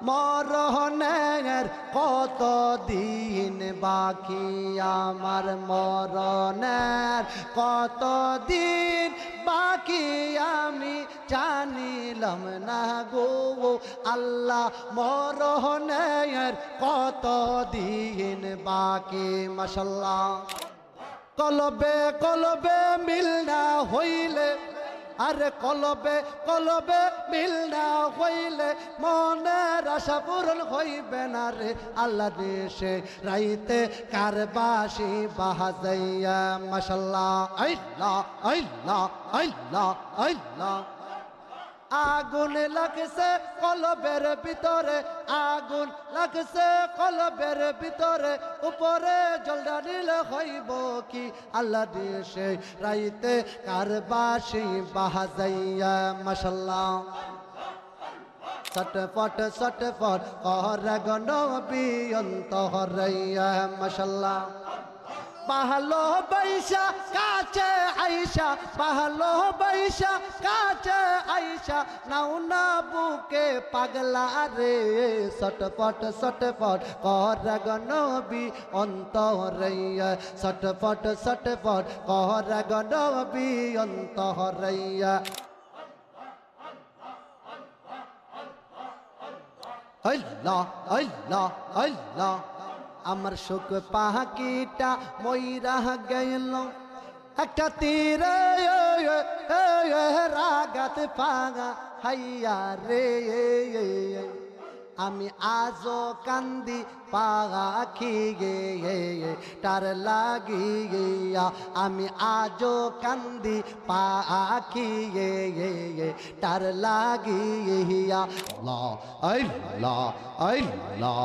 মরণের কত দিন বাকি আমার মরণের কত দিন বাকি আমি জানিলাম না গো আল্লাহ মরণের কত দিন বাকি মাশাআল্লাহ কলবে কলবে মিল না হইলে আরে কলবে কলবে মিল না হইলে মনের আশা পূরণ হইবে না রে আল্লাহ দেশে রাইতে কারবাসি বাহাজাইয়া মাশাআল্লাহ আল্লাহ আল্লাহ আল্লাহ আল্লাহ আগুন লাগছে কলবের ভিতরে আগুন লাগছে কলবের ভিতরে উপরে জলদা দিলে হইব কি আল্লাহ দেশে রাইতে কারবাসি বাহাজাইয়া মাশাআল্লাহ সটফট সটফট করে গো নবী অন্তরাইয়া মাশাআল্লাহ ভালো বাইশা কাছে আইসা ভালো বাইশা কাছে আইসা নাও না বুকে পাগলা রে সটফট সটফট করে গো নবী অন্তরাইয়া সটফট সটফট করে গো নবী অন্তরাইয়া আল্লাহ আল্লাহ আল্লাহ আমার সুখ পাখিটা মইরা গেল একটা তীরে রাগাত পাগা হাইয়া রে আমি আজও কান্দি পাখি গে তার লাগিয়া আমি আজও কান্দি পাখি গে তার লাগিয়া আল্লাহ আল্লাহ আল্লাহ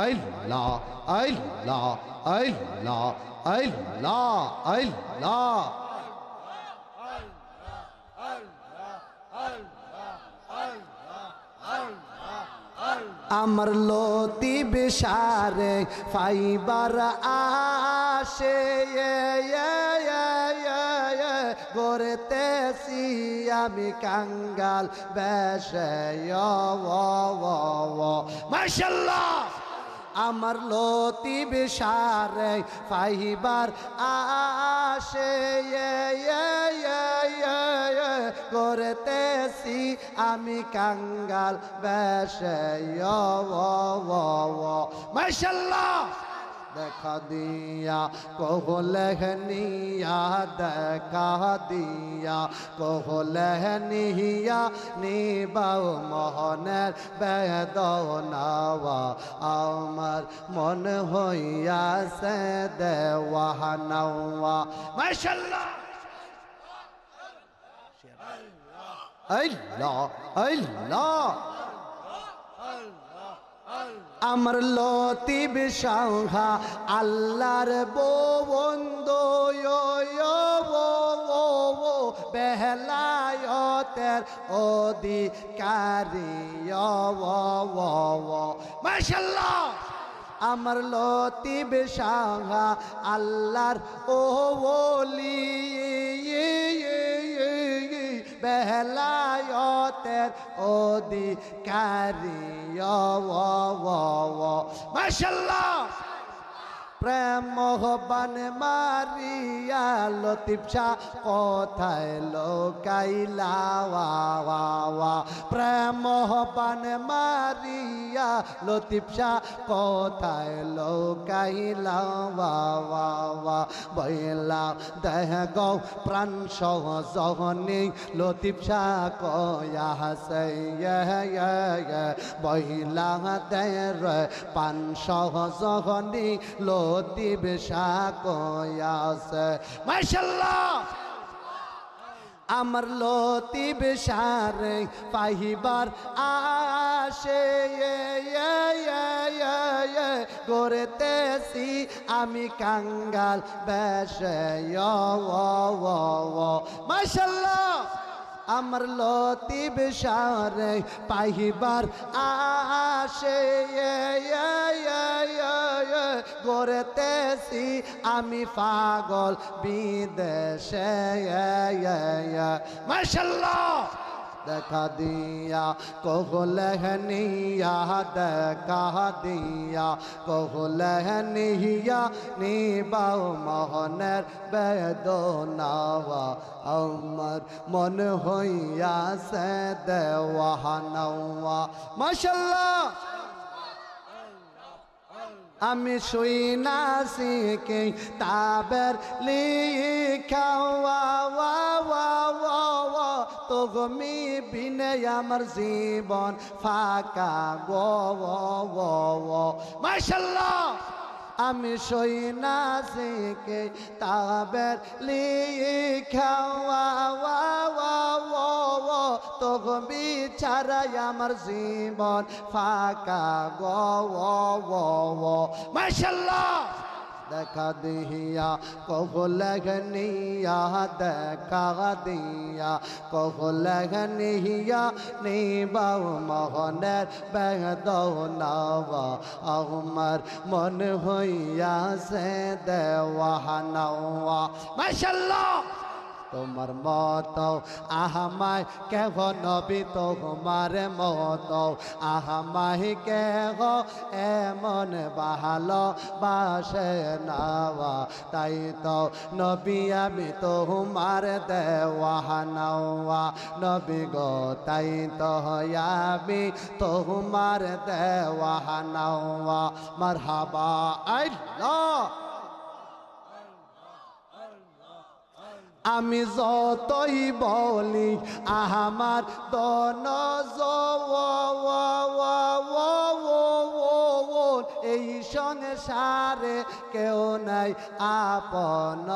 আল্লাহ আল্লাহ আল্লাহ আল্লাহ আল্লাহ আমার লতি বিশারে ফাইবার আসে গড়তেছি আমি কাঙ্গাল বেশে মাশাআল্লাহ আমার লতি বিশারে ফাইবার আসে করতেছি আমি কাঙ্গাল বেশে মাশাআল্লাহ দেখা দিয়া কোহলহনিয়া দেখা দিয়া কোহলহনিয়া নিবাও মোহনের বেদনাওয়া আমার মন হইয়াছে দেওয়ানাওয়া মাশাআল্লাহ আল্লাহ আল্লাহ আমার লতিব সংহা আল্লাহর বন্ধু বেহলায়তের অধিকারী মাশাআল্লাহ আমার লতিব সংহা আল্লাহর ওলি বেহলায়তের অধিকারী মাশাআল্লাহ প্রেম মোহবান মারিয়া লতিফ শাহ কোথায় লোকাইলা প্রেম মোহবান মারিয়া লতিফ শাহ কোথায় লোকাইলা বইলা দেহ গো প্রাণ সহজনি লতিফ শাহ কয়া হাসে বইলা দেহ পান সহজনি লতিফ শাহ কয়া আছে মাশাআল্লাহ আমার লতিফ শাহ পাহিবার আসে করতেছি আমি কাঙ্গাল বেশে মাশাআল্লাহ আমার লতিফ শাহ পাহিবার আসে করতেছি আমি পাগল বিদেশে মাশাআল্লাহ দেখা দিয়া কোহলহনিয়া দেখা দিয়া কোহলহনিয়া নিবাও মোহনের বেদনাওয়া আমার মন হইয়াছে দেওয়ানাওয়া মাশাআল্লাহ আমি শুই না শিখে তাবের লিখা তো গমি বিনে আমার জীবন ফাঁকা গো মাশাআল্লাহ আমি শুই না শিখে তাবের লিখা তো গমি ছাড়াই আমার জীবন ফাঁকা গো মাশাআল্লাহ দেখা দিয়া কোহলহনিয়া দেখা দিয়া কোহলহনিয়া নিবাও মোহনের বেদনাওয়া আমার মন হইয়াছে দেওয়ানাওয়া মাশাআল্লাহ তোমার মতো আহমায় কেহ নবী তোমার মতো আহমায় কেহ এমন ভালো বাসে নাওয়া তাই তো নবী আমি তোমার দেওয়ানাওয়া নবী গো তাই তো আমি তোমার দেওয়ানাওয়া মারহাবা আল্লাহ আমি যতই বলি আমার দন এই সংসারে কেউ নাই আপন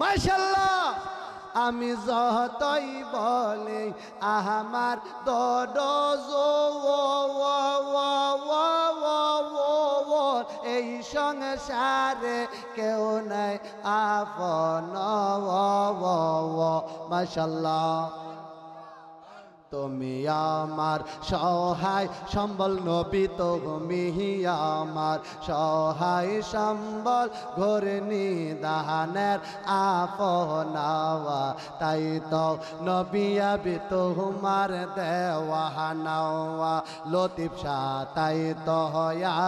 মাশাআল্লাহ আমি যতই বলি আমার দন এই সংসারে কেউ নাই আপন মাশাআল্লাহ তুমি আমার সহায় সম্বল নবী তুমি আমার সহায় সম্বল ঘরে নিদানের আপনাওয়া তাই তো নবী আবি তোমার দেওয়ানাওয়া লতিফ শাহ তাই তো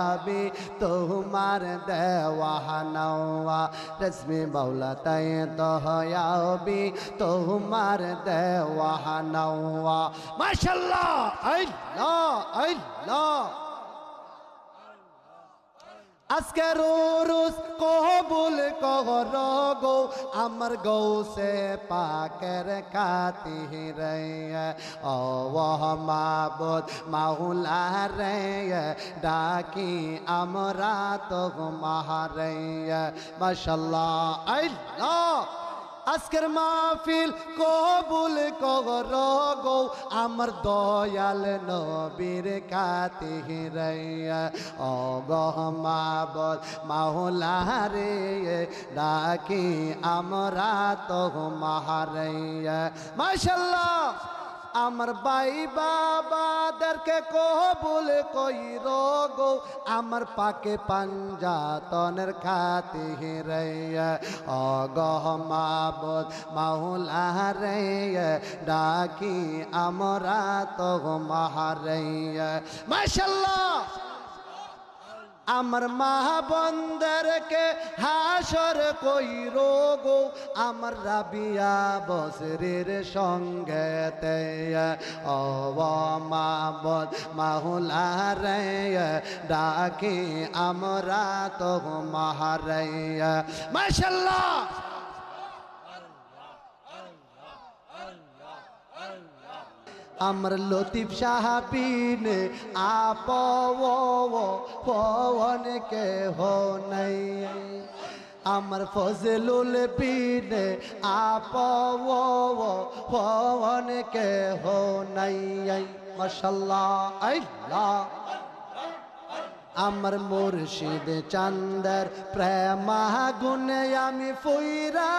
আবি তোমার দেওয়ানাওয়া রেশমি বাউলা তাই তো আবি তোমার দেওয়ানাওয়া মাশাআল্লাহ আল্লাহ আল্লাহ আজকের রোজ কবুল কর গো আমার গৌসে পাকের খাতিরে ও মাবুদ মাওলা রে ডাকি আমরা তো মাহারে মাশাআল্লাহ আল্লাহ আজকের মাহফিল কবুল কর গো আমার দয়াল নবীর খাতিরে ও গো মাবুদ মাওলা রে ডাকি আমরা তো মাহারে মাশাআল্লাহ আমার ভাই বাবাদেরকে কবুল কইর গো আমার পাকে পাঞ্জাতনের খাতিরে ও গো মাবুদ মাওলা রে ডাকি আমরা তো মাহারে মাশাআল্লাহ আমার মা বন্দরকে হাসর কইর গো আমার রাবিয়া বসরের সঙ্গেতে ও মাবুদ মাওলা রে ডাকি আমরা তো মাহারে মাশাআল্লাহ আমার লতিফ সাহাবিনে আপন কে হো নাই আমার ফজলুল বিনে আপন কে হো নাই মাশাআল্লাহ আল্লাহ আমার মুর্শিদ চাঁদের প্রেমাগুনে আমি ফুইরা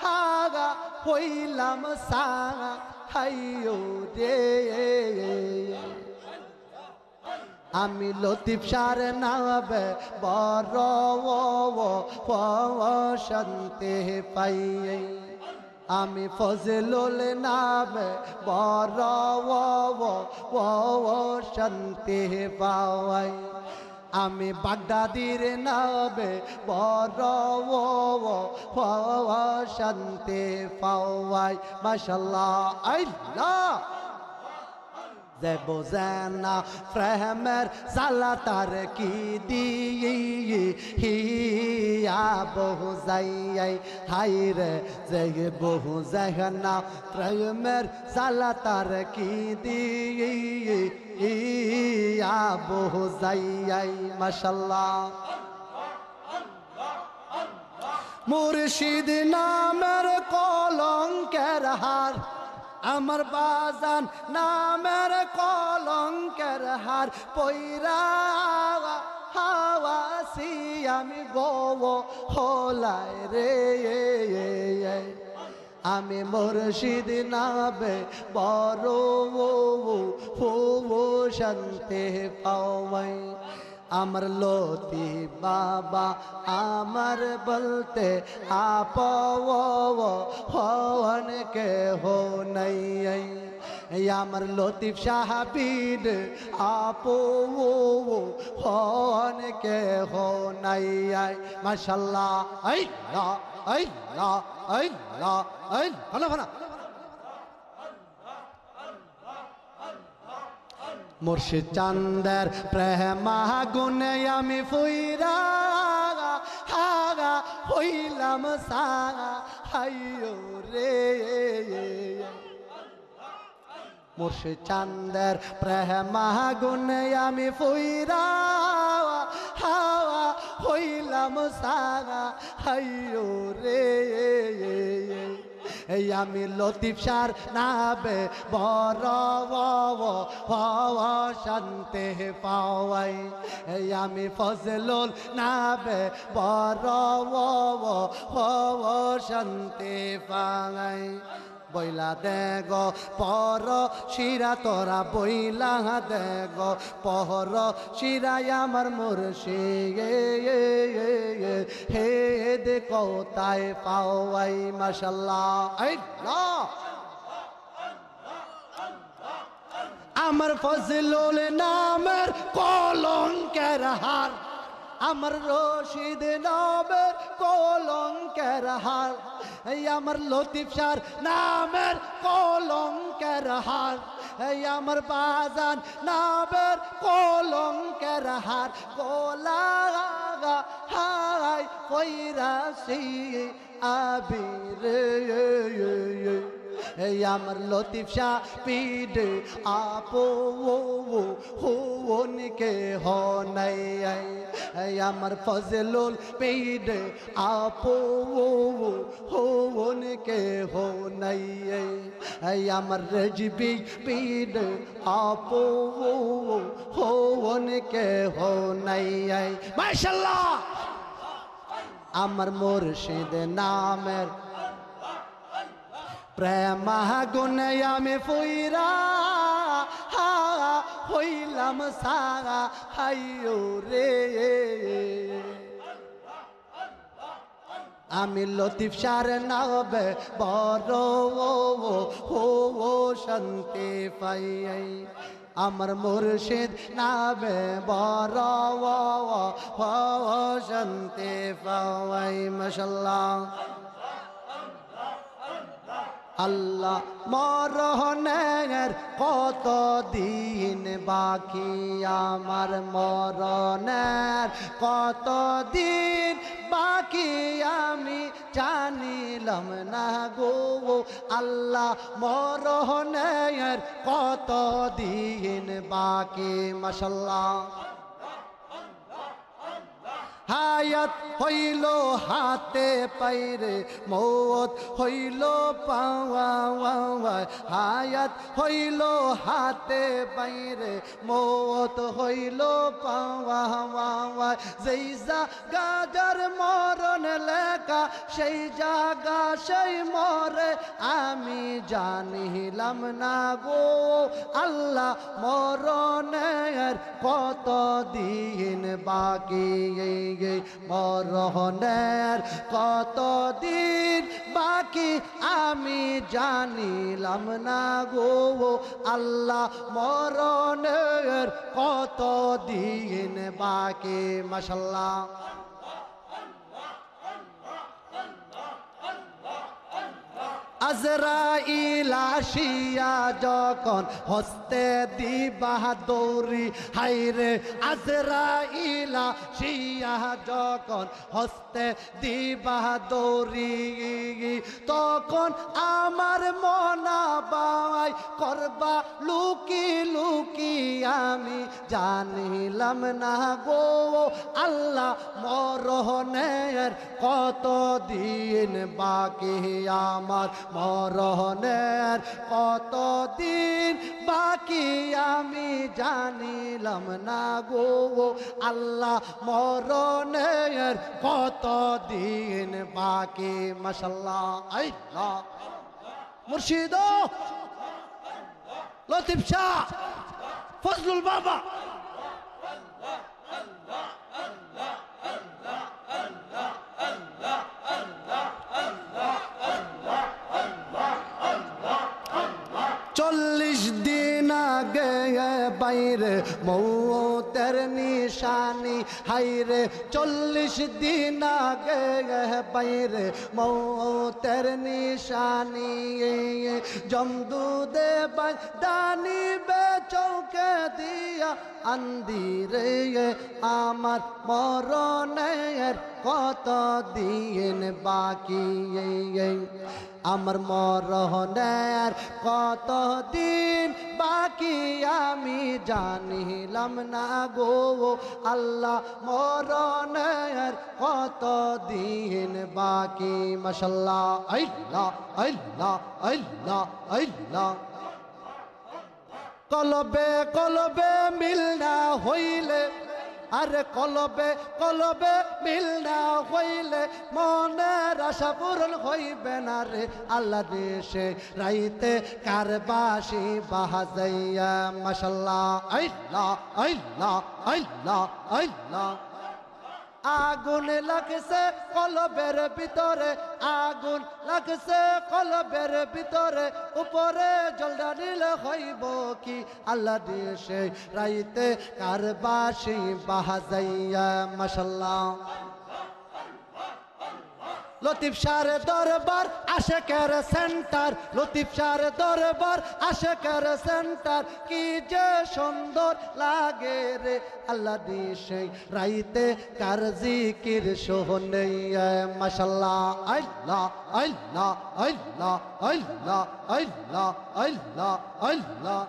হাগা হইলাম সাগা হাইও রে আমি লতিফ শাহর নাবে বড় শান্তি পাই আমি ফজলুল নামে বড় শান্তি পাওয়াই আমি বাগদাদির নামে বড় শান্তি পাওয়াই মাশাআল্লাহ আল্লাহ যে বোঝে না প্রেমের জ্বালা তার কি দিয়ে হিয়া বহু যাই হাই রে যে বহু যায় না প্রেমের জ্বালা তার কি দিয়ে হিয়া বহু যাই মাশাআল্লাহ মুর্শিদ নামের কলঙ্কের হার আমার বাজান নামের কলঙ্কের হার পয়রা হাওয়াসি আমি গো হলাই রে আমি মুর্শিদ নামে বড় শান্তি পাওয়াই আমার লতি বাবা আমার বলতে আপন কে হো নাই আমার লতিফ সাহাবীর আপন কে হো নাই মাশাআল্লাহ আল্লাহ আল্লাহ আল্লাহ আল্লাহ মুর্শিদ চাঁদের প্রেম গুনে আমি ফুইরা হইলাম সাগা হাইও রে মুর্শিদ চাঁদের প্রেম গুনে আমি ফুইরা হইলাম সাগা হাইও রে আমি লতিফ শাহর নামে বড় শান্তি পাওয়াই আমি ফজলুল নামে বড় শান্তি পাওয়াই বইলা দেগ পর শিরা তোরা বইলা দেগ পহর শিরায় আমার মুর্শিদ হে দে কোথায় পাওয়াই মাশাআল্লাহ আল্লাহ আমার ফজলুল নামের কলঙ্কের হার আমার রশিদ নামের কলঙ্কের হার আমার লতিফ শাহর নামের কলঙ্কের হার আমার বাজান নামের কলঙ্কের হার গোলা হাই কইরাছি আবির আমার লতিফ শাহ পীর আপন কে হো নাই আমার ফজলুল পীর আপন কে হো নাই আমার রেজবি পীর আপন কে হো নাই মাশাআল্লাহ আমার মুর্শিদ নামের প্রেম গুনে আমি ফুইরা হইলাম সাগা হাইও রে আমি লতিফ শাহর নামে বড় শান্তি পাই আমার মুর্শিদ নামে বড় শান্তি পাই মাশাআল্লাহ আল্লাহ মরণের কত দিন বাকি আমার মরণের কত দিন বাকি আমি জানিলাম না গো আল্লাহ মরণের কত দিন বাকি মাশাআল্লাহ হায়াত হইল হাতে পাইরে মৌত হইল পাওয়া হায়াত হইল হাতে পাইরে মৌত হইল পাওয়া যেই জাগার মরণ লেখা সেই জাগা সেই মরে আমি জানিলাম না গো আল্লাহ মরণ মরণের কত দিন বাকি, মরণের কত দিন বাকি আমি জানিলাম না গো আল্লাহ, মরণের কত দিন বাকি। মাশাআল্লাহ। আজরাইল আসিয়া যখন হস্তে দিবা দৌড়ি, হায়রে আজরাইল আসিয়া যখন হস্তে দিবা দৌড়ি, তখন আমার মনা বাই করবা লুকি লুকি আমি জানিলাম না গো আল্লাহ, মরণের কত দিন বাকি আমার, মরণের কত দিন বাকি আমি জানিলাম না গো আল্লাহ, মরণের কত দিন বাকি। মাশাআল্লাহ। আল্লাহ মুর্শিদ লতিফ শাহ ফজলুল বাবা। চল্লিশ দিন আগে বাইরে মৌতের নিশানি, হাইরে 40 দিন আগে বাইরে মৌতের নিশানি, জমদুদে দানি বে চৌকে দিয়া আন্দিরে আমার মরণের কত দিন বাকি, আমার মরণের কত দিন বাকি আমি জানিলাম না গো আল্লাহ, মরণের কত দিন বাকি। মাশাআল্লাহ। আল্লাহ আল্লাহ আল্লাহ আল্লাহ। কলবে কলবে মিল না হইলে, আরে কলবে কলবে মিল না হইলে মনের আশা পূরণ হইবে না রে আল্লাহ, দেশে রাইতে কারবাসি বাহাজাইয়া। মাশাআল্লাহ। আল্লাহ আল্লাহ আল্লাহ আল্লাহ। আগুন লাগছে কলবের ভিতরে, আগুন লাগছে কলবের ভিতরে, উপরে জলটা নিলে হইব কি আল্লাহ, দেশে রাইতে কারবাসি বাহাজাইয়া। মাশাআল্লাহ। লতিফ শাহর দরবার আশেকের সেন্টার, লতিফ শাহর দরবার আশেকের সেন্টার, কি যে সুন্দর লাগে রে আল্লাহ, দেশে রাইতে কার জিকির শোনাইয়া। মাশাআল্লাহ। আল্লাহ আল্লাহ আল্লাহ আল্লাহ আল্লাহ আল্লাহ আল্লাহ।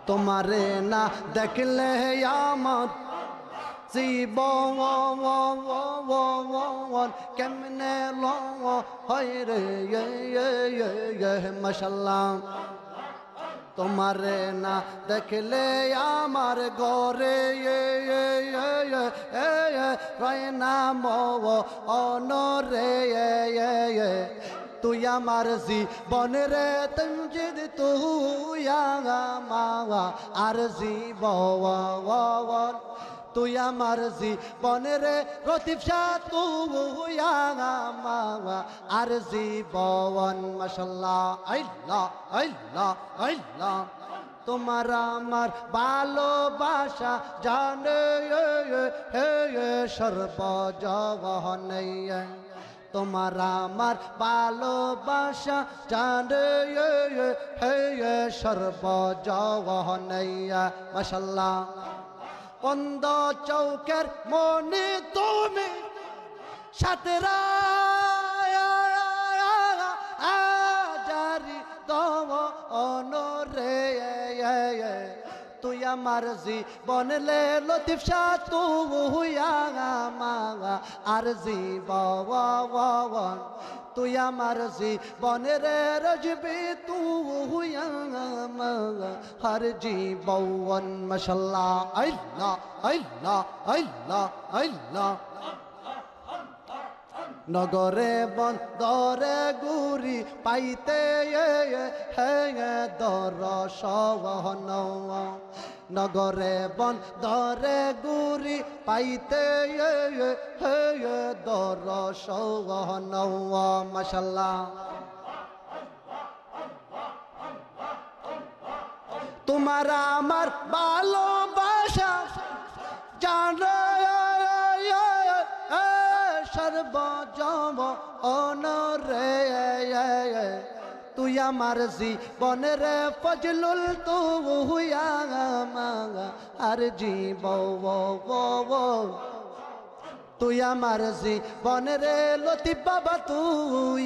তোমারে না দেখলে আমার জীবন কেমনে হয় রে। মাশাআল্লাহ। তোমারে না দেখলে আমার ঘরে রয় না অনরে, তুই আমার জীবন রে তঞ্জিদ তুই মাওয়া আর জীবন, তুই আমার জীবন রে লতিফ শাহ তুই মাওয়া আর জীবন। মাশাআল্লাহ। আল্লাহ আল্লাহ আল্লাহ। তোমার আমার ভালোবাসা জানে সর্বজগনে, তোমার আমার ভালোবাসা জানে সর্বজগনে। মাশাআল্লাহ। বন্ধ চৌকের মনে তুমি সাতরা জারি দম অনরে, তুই আমার জীবন লে লতিফ শাহ তুই মাওয়া আর জীবন, তুই আমার জীবন রে রজবি তুই মাওয়া হর জীবন। মাশাআল্লাহ। আল্লাহ আল্লাহ আল্লাহ আল্লাহ। নগরে বন্দরে গুরি পাইতে দর্শন নগরে বন্দরে গুরি পাইতে দর্শন মাশাআল্লাহ তোমার আমার ভালোবাসা জানো সর্বজম অনরে তুই আমার জীবনের ফজলুল তুই আর জীবন তুই আমার জীবনের লতিফ বাবা তুই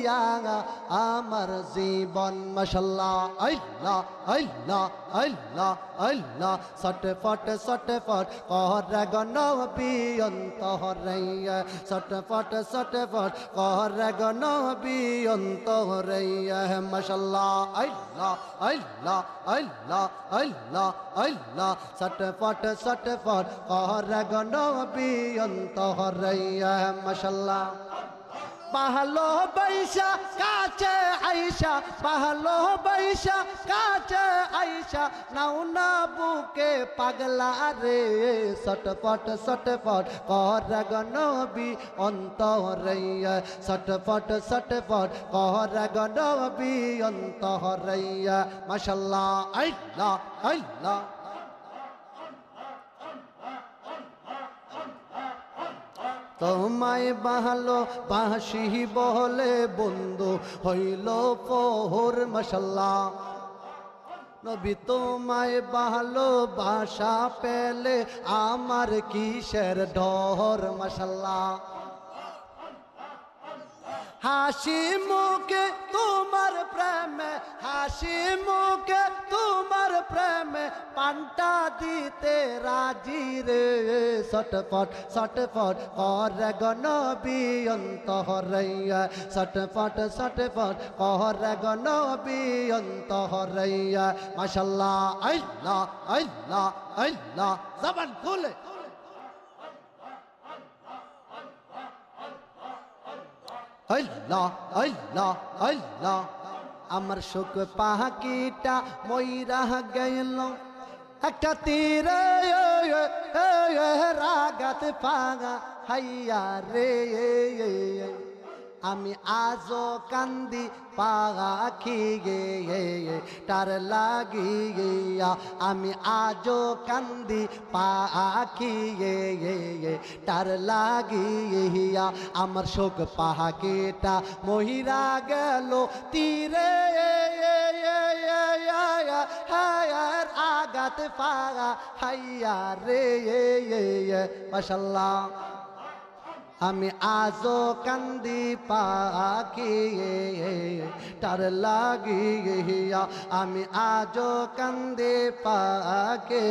আমার জীবন মাশাআল্লাহ আল্লাহ আল্লাহ আল্লাহ আল্লাহ সটফট কর গনবী অন্তরে সটফট কর গনবী অন্তরে মাশাআল্লাহ আল্লাহ আল্লাহ আল্লাহ আল্লাহ আল্লাহ সটফট কর গনবী অন্তরে মাশাআল্লাহ পাহলো বৈশা কাছে আইসা পাহলো বৈশা কাছে আইসা নাও না বুকে পাগলা রে সটফট কর গনবী অন্তরে সটফট কর গনবী অন্তরে মাশাআল্লাহ আল্লাহ আল্লাহ তোমায় ভালো বাসি বলে বন্ধু হইল পোহর মাশাআল্লাহ নবী তোমায় ভালো বাসা পেলে আমার কিসের ডর মাশাআল্লাহ হাসি মুখে তোমার প্রেমে হাসি মুখে তোমার প্রেমে পান্তা দিতে রাজি রে সটফট কর গনবী অন্তরে সটফট কর গনবী অন্তরে মাশাআল্লাহ আল্লাহ আল্লাহ আল্লাহ জবান খুলে আল্লাহ আল্লাহ আল্লাহ আমার সুখ পাখিটা ময়রা গেল একটা তীরে রাগাত পাগা হাইয়া রে আমি আজও কান্দি পাখি গে তার লাগিয়া আমি আজও কান্দি পাখি গে তার লাগিয়া আমার শোক পাখিটা মহিরা গেল তীরে আগাত পাগা হাইয়া রে মাশাআল্লাহ আমি আজও কান্দি পাখি তার লাগিয়া আমি আজও কান্দি পাখি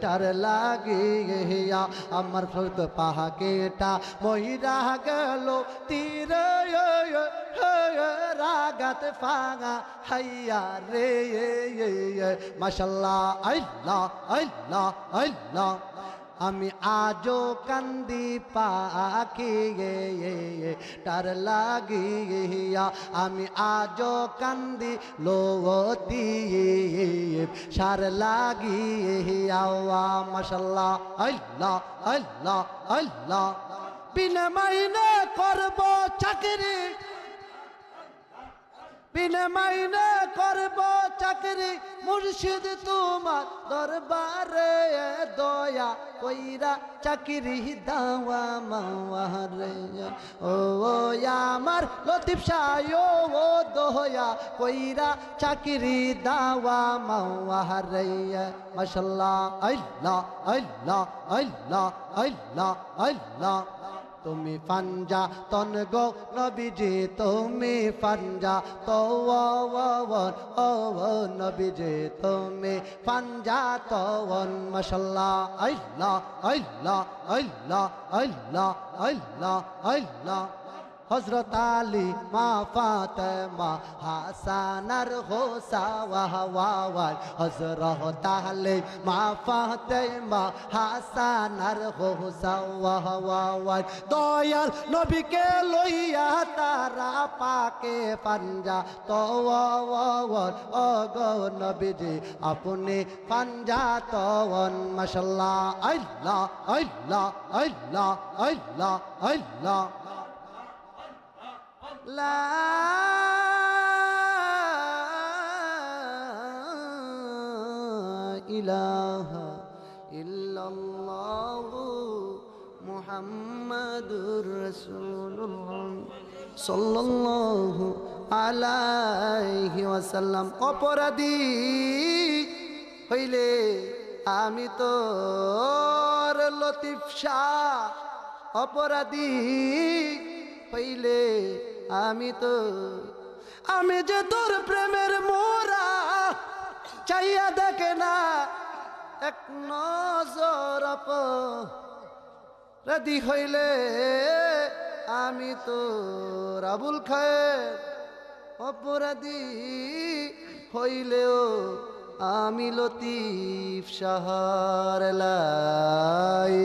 তার লাগিয়া আমার শোক পাখিটা মহিরা গেল তীরে রাগাত পাগা হাইয়া রে মাশাআল্লাহ আল্লাহ আল্লাহ আল্লাহ আমি আজও কান্দি পাখি তার লাগিয়া আমি আজও কান্দি লোতি সার লাগিয়া মাশাআল্লাহ আল্লাহ আল্লাহ আল্লাহ বিনা মাইনে করব চাকরি বিনা মাইনে করব চাকরি মুর্শিদ তোমার দরবারে দয়া কইরা চাকরি দাওয়া মাওয়ারে ও আমার লতিফ শাহ ও দয়া কইরা চাকরি দাওয়া মাওয়ারে মাশাআল্লাহ আল্লাহ আল্লাহ আল্লাহ আল্লাহ আল্লাহ তুমি পাঞ্জা তন গো নবীজি তুমি পাঞ্জা তো ও নবীজি তুমি পাঞ্জা তন মাশাআল্লাহ আল্লাহ আল্লাহ আল্লাহ আল্লাহ আল্লাহ আল্লাহ হযরত আলী মা ফাতেমা হাসান আর হোসাওয়ার হযরত আলী মা ফাতেমা হাসান আর হোসাওয়ার দয়াল নবীকে লইয়া তারা পাকে পাঞ্জা তওয়ার ও গো নবীজি আপনি পাঞ্জা তওয়ান মাশাআল্লাহ আল্লাহ আল্লাহ আল্লাহ আল্লাহ আল্লাহ লা ইলাহা ইল্লাল্লাহ মুহাম্মাদুর রাসূলুল্লাহ সাল্লাল্লাহু আলাইহি ওয়াসাল্লাম অপরাধী হইলে আমি তোর লতিফ শাহ অপরাধী হইলে আমি যে তোর প্রেমের মোরা চাইয়া দেখে না এক নজর অপরাধী হইলে আমি তোর আবুল খায়ের অপরাধী হইলেও আমি লতিফ শাহর লাই